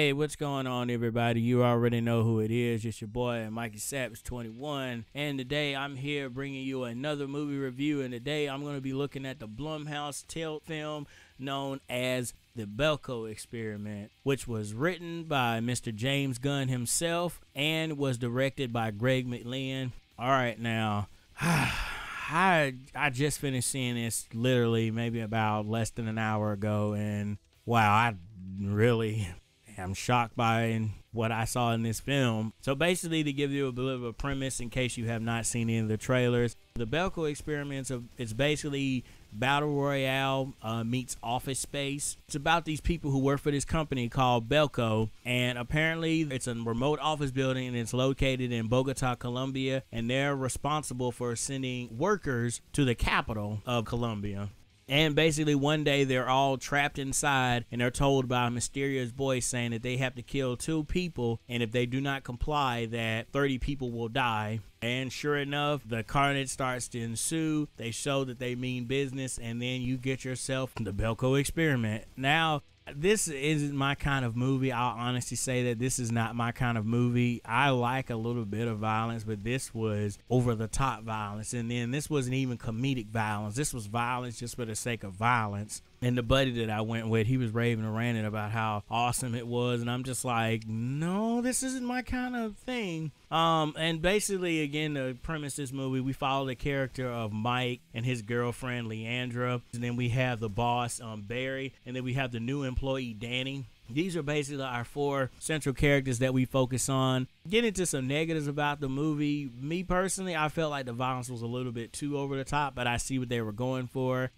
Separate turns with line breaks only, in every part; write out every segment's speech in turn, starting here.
Hey, what's going on, everybody? You already know who it is. It's your boy, Mikey Savage 21. And today I'm here bringing you another movie review. And today I'm going to be looking at the Blumhouse tilt film known as the Belko Experiment, which was written by Mr. James Gunn himself and was directed by Gregg McLean. All right, now, I just finished seeing this literally maybe about less than an hour ago. And wow, I really am shocked by what I saw in this film. So basically, to give you a bit of a premise in case you have not seen any of the trailers, the Belko Experiment is basically Battle Royale meets Office Space. It's about these people who work for this company called Belko, and apparently it's a remote office building and it's located in Bogota, Colombia, and they're responsible for sending workers to the capital of Colombia. And basically one day they're all trapped inside and they're told by a mysterious voice saying that they have to kill 2 people, and if they do not comply that 30 people will die. And sure enough, the carnage starts to ensue. They show that they mean business, and then you get yourself the Belko Experiment. Now, this isn't my kind of movie. I'll honestly say that this is not my kind of movie. I like a little bit of violence, but this was over-the-top violence. And then this wasn't even comedic violence. This was violence just for the sake of violence. And the buddy that I went with, he was raving and ranting about how awesome it was. And I'm just like, no, this isn't my kind of thing. And basically, again, the premise of this movie, we follow the character of Mike and his girlfriend, Leandra. And then we have the boss, Barry. And then we have the new employee, Danny. These are basically our 4 central characters that we focus on. Get into some negatives about the movie. Me personally, I felt like the violence was a little bit too over the top, but I see what they were going for.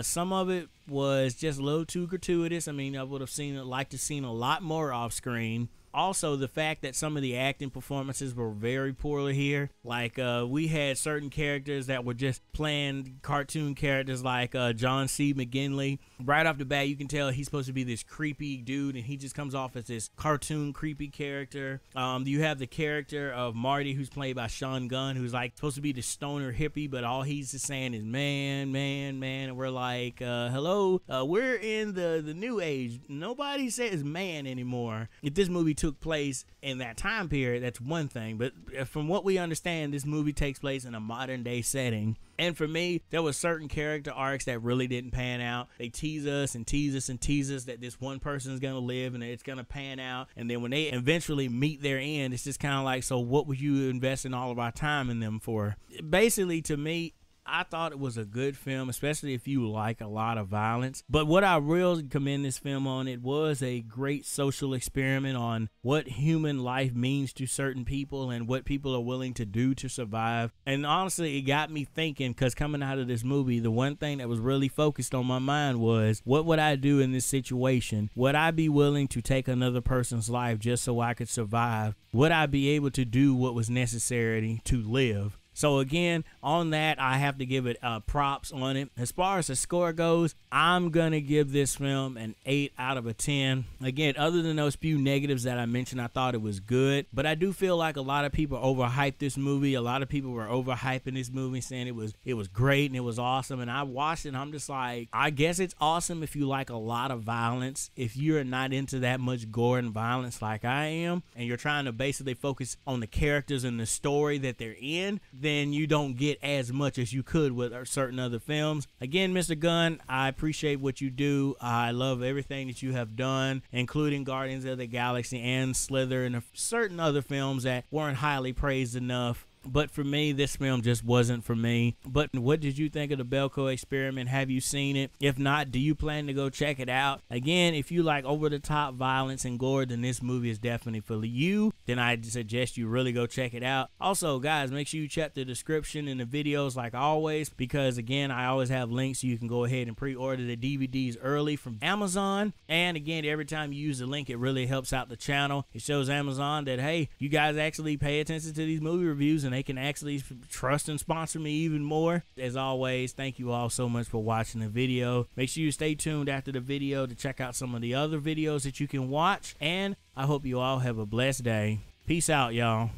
Some of it was just a little too gratuitous. I mean, I would have liked to seen a lot more off screen. Also, the fact that some of the acting performances were very poorly here. Like, we had certain characters that were just playing cartoon characters like John C. McGinley. Right off the bat, you can tell he's supposed to be this creepy dude, and he just comes off as this cartoon creepy character. You have the character of Marty, who's played by Gunn, who's like supposed to be the stoner hippie, but all he's just saying is man, man, man. And we're like, hello, we're in the new age. Nobody says man anymore. If this movie took place in that time period, that's one thing, but from what we understand, this movie takes place in a modern day setting. And for me, there were certain character arcs that really didn't pan out. They tease us and tease us and tease us that this one person is going to live and it's going to pan out. And then when they eventually meet their end, it's just kind of like, so what would you invest in all of our time in them for? Basically, to me, I thought it was a good film, especially if you like a lot of violence. But what I really commend this film on, it was a great social experiment on what human life means to certain people and what people are willing to do to survive. And honestly, it got me thinking, because coming out of this movie, the one thing that was really focused on my mind was, what would I do in this situation? Would I be willing to take another person's life just so I could survive? Would I be able to do what was necessary to live? So again, on that, I have to give it props on it. As far as the score goes, I'm going to give this film an 8 out of 10. Again, other than those few negatives that I mentioned, I thought it was good. But I do feel like a lot of people overhyped this movie. A lot of people were overhyping this movie, saying it was great and it was awesome. And I watched it and I'm just like, I guess it's awesome if you like a lot of violence. If you're not into that much gore and violence like I am, and you're trying to basically focus on the characters and the story that they're in, then you don't get as much as you could with certain other films. Again, Mr. Gunn, I appreciate what you do. I love everything that you have done, including Guardians of the Galaxy and Slither and certain other films that weren't highly praised enough. But for me, this film just wasn't for me. But what did you think of the Belko Experiment? Have you seen it? If not, do you plan to go check it out? Again, if you like over-the-top violence and gore, then this movie is definitely for you. Then I suggest you really go check it out. Also, guys, make sure you check the description in the videos like always, because again, I always have links so you can go ahead and pre-order the DVDs early from Amazon. And again, every time you use the link, it really helps out the channel. It shows Amazon that, hey, you guys actually pay attention to these movie reviews and they can actually trust and sponsor me even more. As always, thank you all so much for watching the video. Make sure you stay tuned after the video to check out some of the other videos that you can watch. And I hope you all have a blessed day. Peace out, y'all.